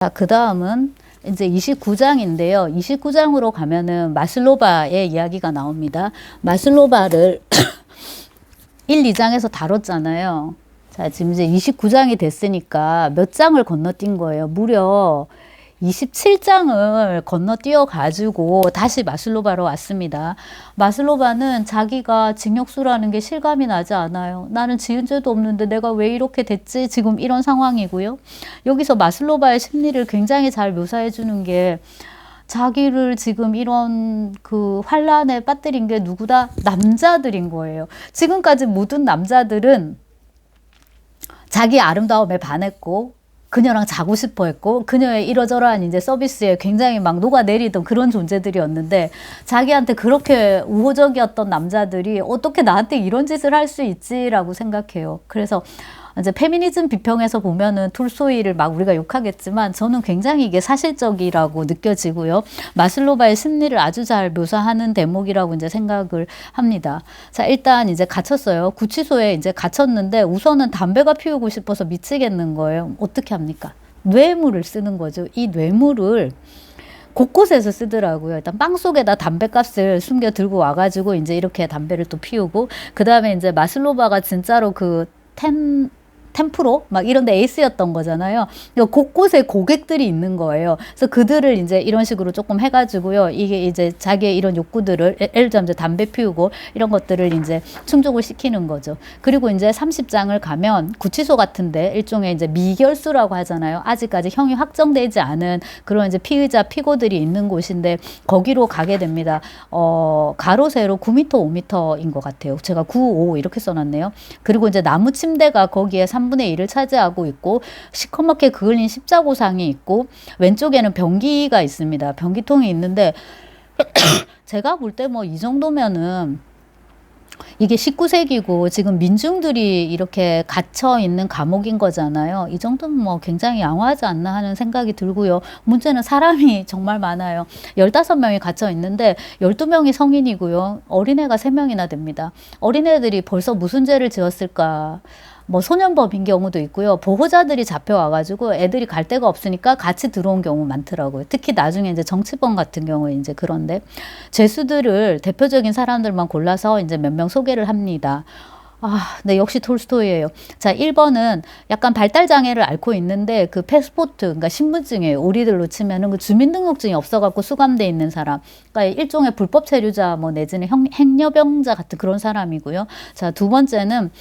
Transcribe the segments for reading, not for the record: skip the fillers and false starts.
자, 그 다음은 이제 29장인데요. 29장으로 가면은 마슬로바의 이야기가 나옵니다. 마슬로바를 1, 2장에서 다뤘잖아요. 자, 지금 이제 29장이 됐으니까 몇 장을 건너뛴 거예요. 무려 27장을 건너뛰어 가지고 다시 마슬로바로 왔습니다. 마슬로바는 자기가 징역수라는 게 실감이 나지 않아요. 나는 지은 죄도 없는데 내가 왜 이렇게 됐지? 지금 이런 상황이고요. 여기서 마슬로바의 심리를 굉장히 잘 묘사해 주는 게 자기를 지금 이런 그 환란에 빠뜨린 게 누구다? 남자들인 거예요. 지금까지 모든 남자들은 자기 아름다움에 반했고 그녀랑 자고 싶어 했고 그녀의 이러저러한 이제 서비스에 굉장히 막 녹아내리던 그런 존재들이었는데 자기한테 그렇게 우호적이었던 남자들이 어떻게 나한테 이런 짓을 할 수 있지라고 생각해요. 그래서 이제 페미니즘 비평에서 보면은 톨스토이를 막 우리가 욕하겠지만 저는 굉장히 이게 사실적이라고 느껴지고요. 마슬로바의 심리를 아주 잘 묘사하는 대목이라고 이제 생각을 합니다. 자, 일단 이제 갇혔어요. 구치소에 이제 갇혔는데 우선은 담배가 피우고 싶어서 미치겠는 거예요. 어떻게 합니까? 뇌물을 쓰는 거죠. 이 뇌물을 곳곳에서 쓰더라고요. 일단 빵 속에다 담배값을 숨겨 들고 와가지고 이제 이렇게 담배를 또 피우고 그 다음에 이제 마슬로바가 진짜로 그 템프로 막 이런 데 에이스였던 거잖아요. 곳곳에 고객들이 있는 거예요. 그래서 그들을 이제 이런 식으로 조금 해가지고요. 이게 이제 자기의 이런 욕구들을 예를 들면 이제 담배 피우고 이런 것들을 이제 충족을 시키는 거죠. 그리고 이제 30장을 가면 구치소 같은데 일종의 이제 미결수라고 하잖아요. 아직까지 형이 확정되지 않은 그런 이제 피의자 피고들이 있는 곳인데 거기로 가게 됩니다. 가로 세로 9m, 5m인 것 같아요. 제가 9, 5 이렇게 써놨네요. 그리고 이제 나무 침대가 거기에 3분의 1을 차지하고 있고 시커멓게 그을린 십자고상이 있고 왼쪽에는 변기가 있습니다. 변기통이 있는데 제가 볼 때 뭐 이 정도면은 이게 19세기고 지금 민중들이 이렇게 갇혀 있는 감옥인 거잖아요. 이 정도면 뭐 굉장히 양호하지 않나 하는 생각이 들고요. 문제는 사람이 정말 많아요. 15명이 갇혀 있는데 12명이 성인이고요. 어린애가 3명이나 됩니다. 어린애들이 벌써 무슨 죄를 지었을까? 뭐 소년범인 경우도 있고요. 보호자들이 잡혀와가지고 애들이 갈 데가 없으니까 같이 들어온 경우 많더라고요. 특히 나중에 이제 정치범 같은 경우에 이제 그런데 죄수들을 대표적인 사람들만 골라서 이제 몇 명 소개를 합니다. 네, 역시 톨스토이예요. 자, 1번은 약간 발달장애를 앓고 있는데 그 패스포트, 그러니까 신분증이에요. 우리들로 치면은 그 주민등록증이 없어갖고 수감돼 있는 사람. 그러니까 일종의 불법 체류자 뭐 내지는 행여병자 같은 그런 사람이고요. 자, 두 번째는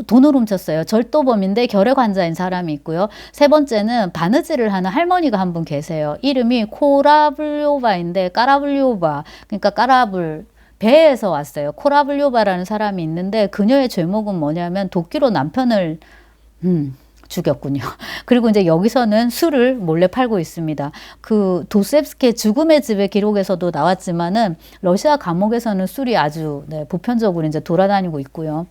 돈을 훔쳤어요. 절도범인데 결핵 환자인 사람이 있고요. 세 번째는 바느질을 하는 할머니가 한 분 계세요. 이름이 코라블요바인데 까라블요바, 그러니까 까라블 배에서 왔어요. 코라블요바라는 사람이 있는데 그녀의 죄목은 뭐냐면 도끼로 남편을 죽였군요. 그리고 이제 여기서는 술을 몰래 팔고 있습니다. 그 도스옙스키의 죽음의 집의 기록에서도 나왔지만은 러시아 감옥에서는 술이 아주 보편적으로 이제 돌아다니고 있고요.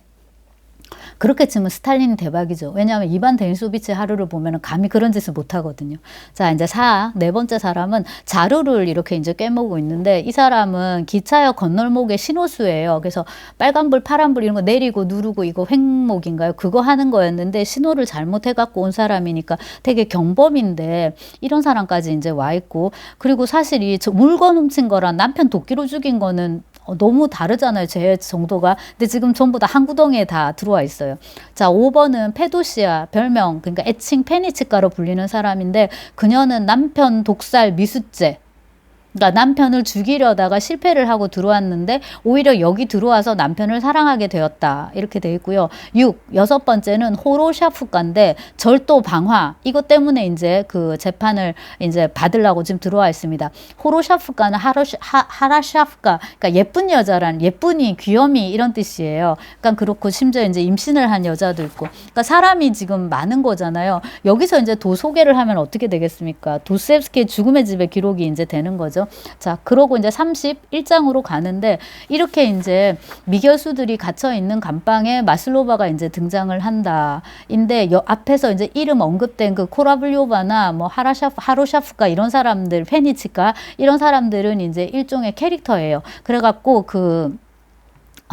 그렇게 치면 스탈린이 대박이죠. 왜냐하면 이반 데니소비치의 하루를 보면 감히 그런 짓을 못 하거든요. 자, 이제 네 번째 사람은 자루를 이렇게 이제 꿰매고 있는데 이 사람은 기차역 건널목의 신호수예요. 그래서 빨간불, 파란불 이런 거 내리고 누르고 이거 횡목인가요? 그거 하는 거였는데 신호를 잘못해갖고 온 사람이니까 되게 경범인데 이런 사람까지 이제 와 있고 그리고 사실 이 물건 훔친 거랑 남편 도끼로 죽인 거는 너무 다르잖아요. 죄 정도가. 근데 지금 전부 다 한 구덩이에 다 들어와 있어요. 자, 5번은 페도시아, 별명, 그러니까 애칭 페니치카로 불리는 사람인데 그녀는 남편 독살 미수죄. 그러니까 남편을 죽이려다가 실패를 하고 들어왔는데 오히려 여기 들어와서 남편을 사랑하게 되었다. 이렇게 되어 있고요. 6, 6번째는 호로샤프가인데 절도 방화. 이것 때문에 이제 그 재판을 이제 받으려고 지금 들어와 있습니다. 호로샤프가는 하라샤프가, 그러니까 예쁜 여자란 예쁜이, 귀염이 이런 뜻이에요. 그러니까 그렇고 심지어 이제 임신을 한 여자도 있고. 그러니까 사람이 지금 많은 거잖아요. 여기서 이제 소개를 하면 어떻게 되겠습니까? 도스옙스키의 죽음의 집의 기록이 이제 되는 거죠. 자, 그러고 이제 31장으로 가는데 이렇게 이제 미결수들이 갇혀 있는 감방에 마슬로바가 이제 등장을 한다. 인데 앞에서 이제 이름 언급된 그 코라블요바나 뭐 하로샤프가 이런 사람들, 페니치카 이런 사람들은 이제 일종의 캐릭터예요. 그래갖고 그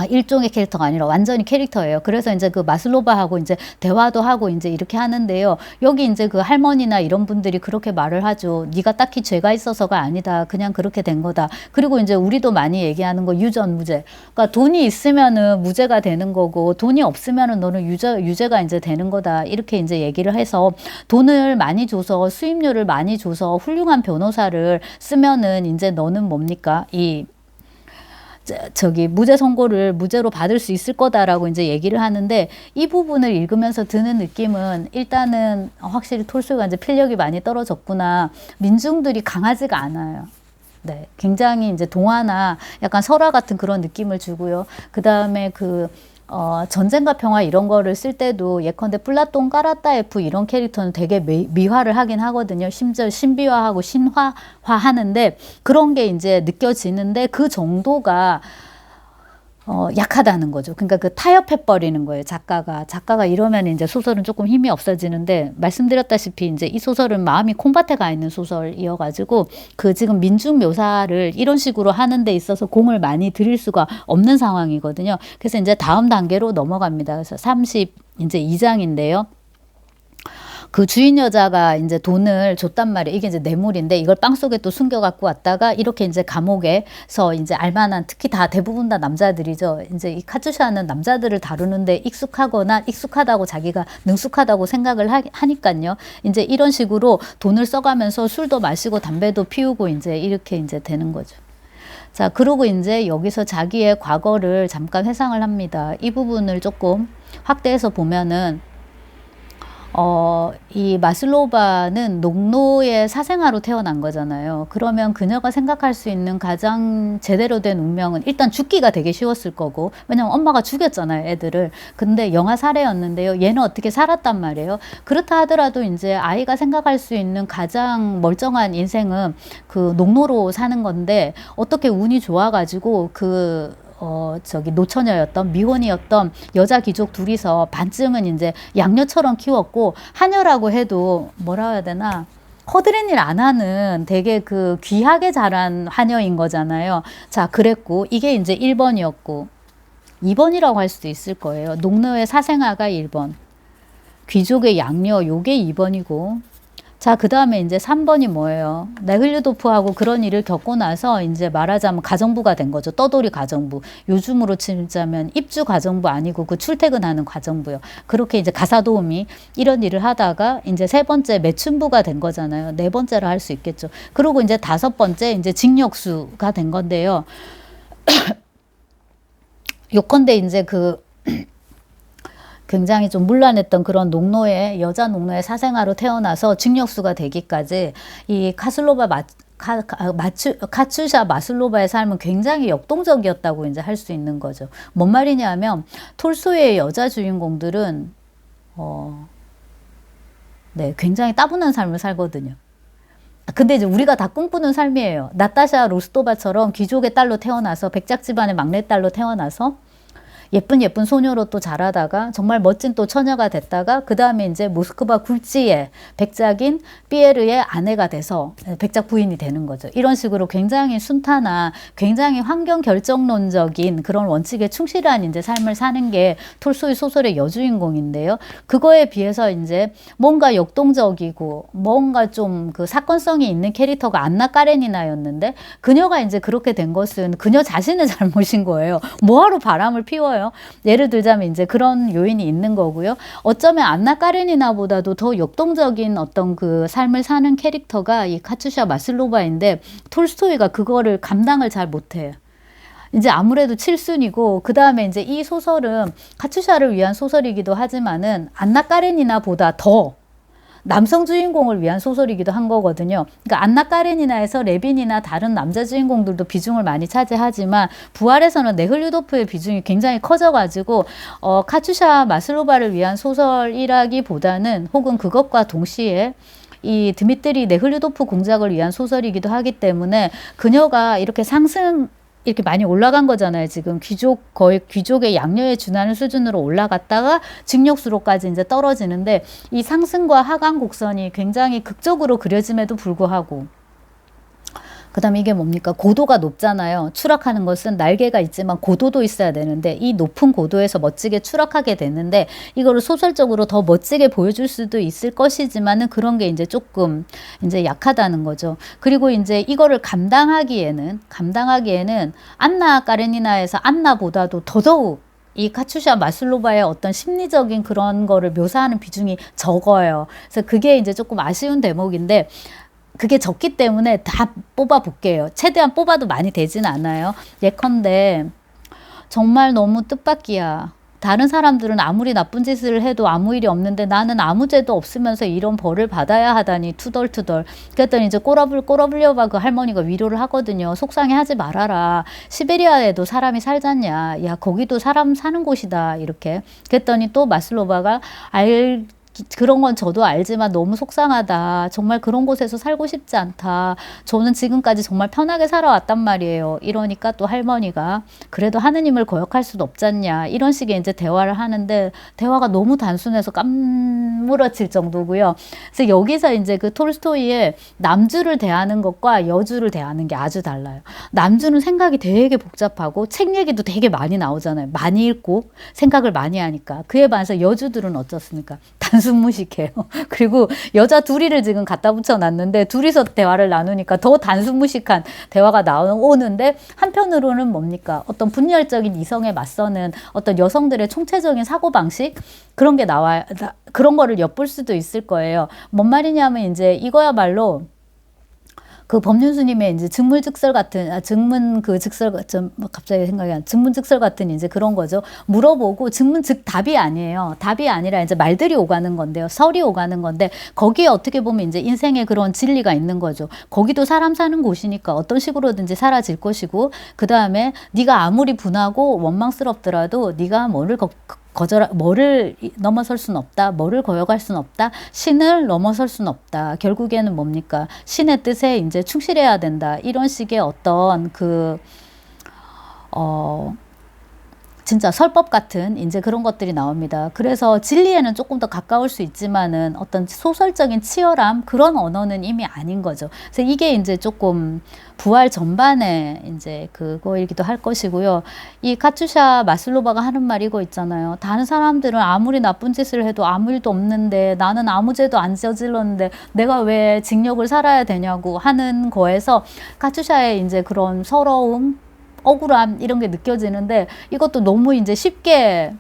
일종의 캐릭터가 아니라 완전히 캐릭터예요. 그래서 이제 그 마슬로바하고 이제 대화도 하고 이제 이렇게 하는데요. 여기 이제 그 할머니나 이런 분들이 그렇게 말을 하죠. 네가 딱히 죄가 있어서가 아니다. 그냥 그렇게 된 거다. 그리고 이제 우리도 많이 얘기하는 거 유전무죄. 그러니까 돈이 있으면은 무죄가 되는 거고 돈이 없으면은 너는 유죄가 이제 되는 거다. 이렇게 이제 얘기를 해서 돈을 많이 줘서 수임료를 많이 줘서 훌륭한 변호사를 쓰면은 이제 너는 뭡니까? 무죄 선고를 무죄로 받을 수 있을 거다라고 이제 얘기를 하는데 이 부분을 읽으면서 드는 느낌은 일단은 확실히 톨스토이가 이제 필력이 많이 떨어졌구나. 민중들이 강하지가 않아요. 네, 굉장히 이제 동화나 약간 설화 같은 그런 느낌을 주고요. 그 다음에 전쟁과 평화 이런 거를 쓸 때도 예컨대 플라톤 까라타에프 이런 캐릭터는 되게 미화를 하긴 하거든요. 심지어 신비화하고 신화화하는데 그런 게 이제 느껴지는데 그 정도가 약하다는 거죠. 그러니까 그 타협해버리는 거예요. 작가가 이러면 이제 소설은 조금 힘이 없어지는데 말씀드렸다시피 이제 이 소설은 마음이 콩밭에 가 있는 소설이어가지고 지금 민중 묘사를 이런 식으로 하는 데 있어서 공을 많이 들일 수가 없는 상황이거든요. 그래서 이제 다음 단계로 넘어갑니다. 그래서 32장인데요. 그 주인 여자가 이제 돈을 줬단 말이에요. 이게 이제 뇌물인데 이걸 빵 속에 또 숨겨 갖고 왔다가 이렇게 이제 감옥에서 이제 알만한 특히 대부분 다 남자들이죠. 이제 이 카츄샤는 남자들을 다루는데 익숙하다고 자기가 능숙하다고 생각을 하니까요. 이제 이런 식으로 돈을 써가면서 술도 마시고 담배도 피우고 이제 이렇게 이제 되는 거죠. 자, 그러고 이제 여기서 자기의 과거를 잠깐 회상을 합니다. 이 부분을 조금 확대해서 보면은 이 마슬로바는 농노의 사생아로 태어난 거잖아요. 그러면 그녀가 생각할 수 있는 가장 제대로 된 운명은 일단 죽기가 되게 쉬웠을 거고, 왜냐면 엄마가 죽였잖아요, 애들을. 근데 영아 살해였는데요. 얘는 어떻게 살았단 말이에요. 그렇다 하더라도 이제 아이가 생각할 수 있는 가장 멀쩡한 인생은 그 농노로 사는 건데, 어떻게 운이 좋아가지고 노처녀였던 미혼이었던 여자 귀족 둘이서 반쯤은 이제 양녀처럼 키웠고, 하녀라고 해도 뭐라 해야 되나, 허드렛 일 안 하는 되게 귀하게 자란 하녀인 거잖아요. 자, 그랬고 이게 이제 1번이었고 2번이라고 할 수도 있을 거예요. 농노의 사생아가 1번, 귀족의 양녀 요게 2번이고, 자, 그 다음에 이제 3번이 뭐예요? 네글류도프하고 그런 일을 겪고 나서 이제 말하자면 가정부가 된 거죠. 떠돌이 가정부. 요즘으로 치자면 입주 가정부 아니고 출퇴근하는 가정부요. 그렇게 이제 가사도우미 이런 일을 하다가 이제 3번째 매춘부가 된 거잖아요. 4번째로 할 수 있겠죠. 그리고 이제 5번째 이제 징역수가 된 건데요. 요컨대 이제 굉장히 좀 문란했던 그런 여자 농노의 사생아로 태어나서 징역수가 되기까지 이 카츄샤 마슬로바의 삶은 굉장히 역동적이었다고 이제 할 수 있는 거죠. 뭔 말이냐면 톨스토이의 여자 주인공들은 굉장히 따분한 삶을 살거든요. 근데 이제 우리가 다 꿈꾸는 삶이에요. 나타샤 로스토바처럼 귀족의 딸로 태어나서 백작 집안의 막내딸로 태어나서 예쁜 소녀로 또 자라다가 정말 멋진 또 처녀가 됐다가 그 다음에 이제 모스크바 굴지의 백작인 피에르의 아내가 돼서 백작 부인이 되는 거죠. 이런 식으로 굉장히 순탄한, 굉장히 환경 결정론적인 그런 원칙에 충실한 이제 삶을 사는 게 톨스토이 소설의 여주인공인데요. 그거에 비해서 이제 뭔가 역동적이고 뭔가 좀 사건성이 있는 캐릭터가 안나 까레니나였는데, 그녀가 이제 그렇게 된 것은 그녀 자신의 잘못인 거예요. 뭐하러 바람을 피워요? 예를 들자면 이제 그런 요인이 있는 거고요. 어쩌면 안나 까레니나보다도 더 역동적인 어떤 삶을 사는 캐릭터가 이 카츄샤 마슬로바인데, 톨스토이가 그거를 감당을 잘 못해요. 이제 아무래도 7순이고, 그 다음에 이제 이 소설은 카츄샤를 위한 소설이기도 하지만은 안나 까레니나보다 더 남성 주인공을 위한 소설이기도 한 거거든요. 그러니까 안나 까레니나에서 레빈이나 다른 남자 주인공들도 비중을 많이 차지하지만 부활에서는 네글류도프의 비중이 굉장히 커져가지고 카츄샤 마슬로바를 위한 소설이라기보다는, 혹은 그것과 동시에 이 드미트리 네글류도프 공작을 위한 소설이기도 하기 때문에 그녀가 이렇게 이렇게 많이 올라간 거잖아요. 지금 거의 귀족의 양녀에 준하는 수준으로 올라갔다가 징역수로까지 이제 떨어지는데, 이 상승과 하강 곡선이 굉장히 극적으로 그려짐에도 불구하고, 그다음에 이게 뭡니까? 고도가 높잖아요. 추락하는 것은 날개가 있지만 고도도 있어야 되는데 이 높은 고도에서 멋지게 추락하게 되는데 이거를 소설적으로 더 멋지게 보여줄 수도 있을 것이지만은 그런 게 이제 조금 이제 약하다는 거죠. 그리고 이제 이거를 감당하기에는 안나 까레니나에서 안나보다도 더더욱 이 카츄샤 마슬로바의 어떤 심리적인 그런 거를 묘사하는 비중이 적어요. 그래서 그게 이제 조금 아쉬운 대목인데 그게 적기 때문에 다 뽑아 볼게요. 최대한 뽑아도 많이 되진 않아요. 예컨대 정말 너무 뜻밖이야. 다른 사람들은 아무리 나쁜 짓을 해도 아무 일이 없는데 나는 아무 죄도 없으면서 이런 벌을 받아야 하다니 투덜투덜. 그랬더니 이제 꼬러블려봐 그 할머니가 위로를 하거든요. 속상해하지 말아라. 시베리아에도 사람이 살잖냐. 야 거기도 사람 사는 곳이다. 이렇게. 그랬더니 또 마슬로바가 그런 건 저도 알지만 너무 속상하다. 정말 그런 곳에서 살고 싶지 않다. 저는 지금까지 정말 편하게 살아왔단 말이에요. 이러니까 또 할머니가 그래도 하느님을 거역할 수도 없잖냐. 이런 식의 이제 대화를 하는데 대화가 너무 단순해서 까무러칠 정도고요. 그래서 여기서 이제 그 톨스토이의 남주를 대하는 것과 여주를 대하는 게 아주 달라요. 남주는 생각이 되게 복잡하고 책 얘기도 되게 많이 나오잖아요. 많이 읽고 생각을 많이 하니까. 그에 반해서 여주들은 어떻습니까? 단순무식해요. 그리고 여자 둘이를 지금 갖다 붙여놨는데 둘이서 대화를 나누니까 더 단순무식한 대화가 나오는데 한편으로는 뭡니까? 어떤 분열적인 이성에 맞서는 어떤 여성들의 총체적인 사고방식 그런 게 나와요. 그런 거를 엿볼 수도 있을 거예요. 뭔 말이냐면 이제 이거야말로 그 법륜스님의 이제 증문즉설 같은 갑자기 생각이 안 증문즉설 같은 이제 그런 거죠. 물어보고 증문 즉 답이 아니에요. 답이 아니라 이제 말들이 오가는 건데요. 설이 오가는 건데 거기에 어떻게 보면 이제 인생의 그런 진리가 있는 거죠. 거기도 사람 사는 곳이니까 어떤 식으로든지 사라질 것이고 그 다음에 네가 아무리 분하고 원망스럽더라도 네가 뭐를 넘어설 수는 없다. 뭐를 거역할 수는 없다. 신을 넘어설 수는 없다. 결국에는 뭡니까? 신의 뜻에 이제 충실해야 된다. 이런 식의 어떤 진짜 설법 같은 이제 그런 것들이 나옵니다. 그래서 진리에는 조금 더 가까울 수 있지만은 어떤 소설적인 치열함 그런 언어는 이미 아닌 거죠. 그래서 이게 이제 조금 부활 전반에 이제 그거이기도 할 것이고요. 이 카츄샤 마슬로바가 하는 말이 이거 있잖아요. 다른 사람들은 아무리 나쁜 짓을 해도 아무 일도 없는데 나는 아무 죄도 안 저질렀는데 내가 왜 징역을 살아야 되냐고 하는 거에서 카츄샤의 이제 그런 서러움 억울함 이런 게 느껴지는데 이것도 너무 이제 쉽게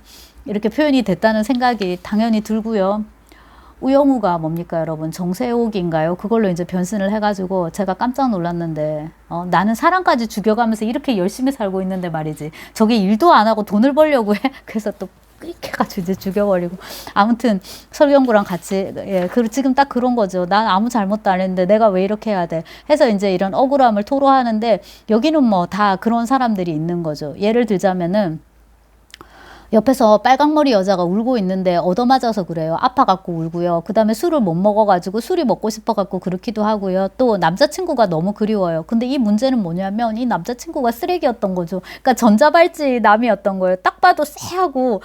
이렇게 표현이 됐다는 생각이 당연히 들고요. 우영우가 뭡니까 여러분 정세옥인가요? 그걸로 이제 변신을 해가지고 제가 깜짝 놀랐는데 나는 사람까지 죽여가면서 이렇게 열심히 살고 있는데 말이지 저게 일도 안 하고 돈을 벌려고 해? 그래서 또 이렇게 가지고 이제 죽여버리고 아무튼 설경구랑 같이 지금 딱 그런 거죠. 난 아무 잘못도 안 했는데 내가 왜 이렇게 해야 돼? 해서 이제 이런 억울함을 토로하는데 여기는 뭐 다 그런 사람들이 있는 거죠. 예를 들자면은 옆에서 빨강머리 여자가 울고 있는데 얻어맞아서 그래요. 아파갖고 울고요. 그 다음에 술을 못 먹어가지고 술이 먹고 싶어갖고 그렇기도 하고요. 또 남자친구가 너무 그리워요. 근데 이 문제는 뭐냐면 이 남자친구가 쓰레기였던 거죠. 그러니까 전자발찌 남이었던 거예요. 딱 봐도 쎄하고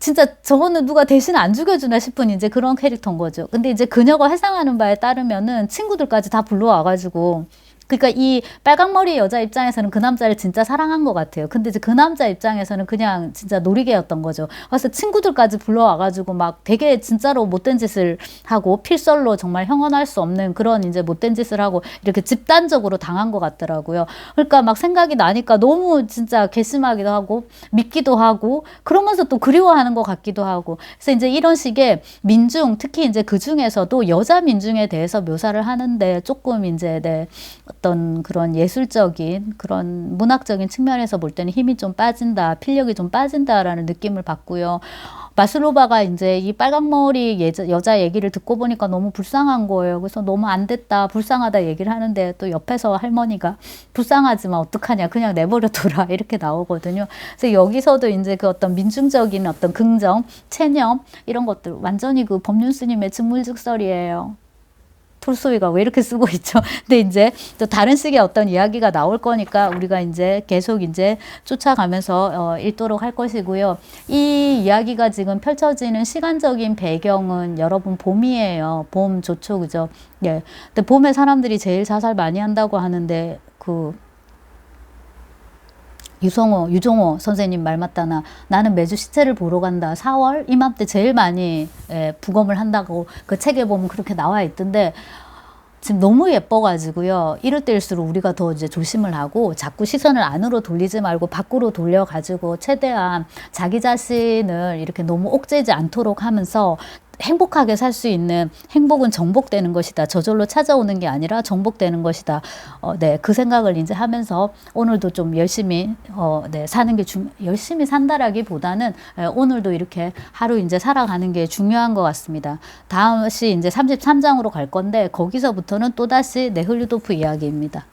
진짜 저거는 누가 대신 안 죽여주나 싶은 이제 그런 캐릭터인 거죠. 근데 이제 그녀가 회상하는 바에 따르면은 친구들까지 다 불러와가지고 그러니까 이 빨강머리 여자 입장에서는 그 남자를 진짜 사랑한 것 같아요. 근데 이제 그 남자 입장에서는 그냥 진짜 놀이개였던 거죠. 그래서 친구들까지 불러와가지고 막 되게 진짜로 못된 짓을 하고 필설로 정말 형언할 수 없는 그런 이제 못된 짓을 하고 이렇게 집단적으로 당한 것 같더라고요. 그러니까 막 생각이 나니까 너무 진짜 괘씸하기도 하고 믿기도 하고 그러면서 또 그리워하는 것 같기도 하고 그래서 이제 이런 식의 민중 특히 이제 그 중에서도 여자 민중에 대해서 묘사를 하는데 조금 이제 어떤 그런 예술적인 그런 문학적인 측면에서 볼 때는 힘이 좀 빠진다, 필력이 좀 빠진다라는 느낌을 받고요. 마슬로바가 이제 이 빨강머리 여자 얘기를 듣고 보니까 너무 불쌍한 거예요. 그래서 너무 안 됐다, 불쌍하다 얘기를 하는데 또 옆에서 할머니가 불쌍하지만 어떡하냐, 그냥 내버려둬라 이렇게 나오거든요. 그래서 여기서도 이제 그 어떤 민중적인 어떤 긍정, 체념 이런 것들 완전히 그 법륜스님의 증물즉설이에요. 톨스토이가 왜 이렇게 쓰고 있죠? 근데 이제 또 다른 식의 어떤 이야기가 나올 거니까 우리가 이제 계속 이제 쫓아가면서 읽도록 할 것이고요. 이 이야기가 지금 펼쳐지는 시간적인 배경은 여러분 봄이에요. 봄 좋죠, 그죠? 예. 근데 봄에 사람들이 제일 자살 많이 한다고 하는데 유종호 선생님 말 맞다나 나는 매주 시체를 보러 간다. 4월 이맘때 제일 많이 부검을 한다고 그 책에 보면 그렇게 나와 있던데 지금 너무 예뻐가지고요. 이럴 때일수록 우리가 더 이제 조심을 하고 자꾸 시선을 안으로 돌리지 말고 밖으로 돌려가지고 최대한 자기 자신을 이렇게 너무 옥죄지 않도록 하면서 행복하게 살 수 있는 행복은 정복되는 것이다. 저절로 찾아오는 게 아니라 정복되는 것이다. 네, 그 생각을 이제 하면서 오늘도 좀 열심히 네, 사는 게 열심히 산다라기보다는 오늘도 이렇게 하루 이제 살아가는 게 중요한 것 같습니다. 다음시 이제 33장으로 갈 건데 거기서부터는 또다시 네흘류도프 이야기입니다.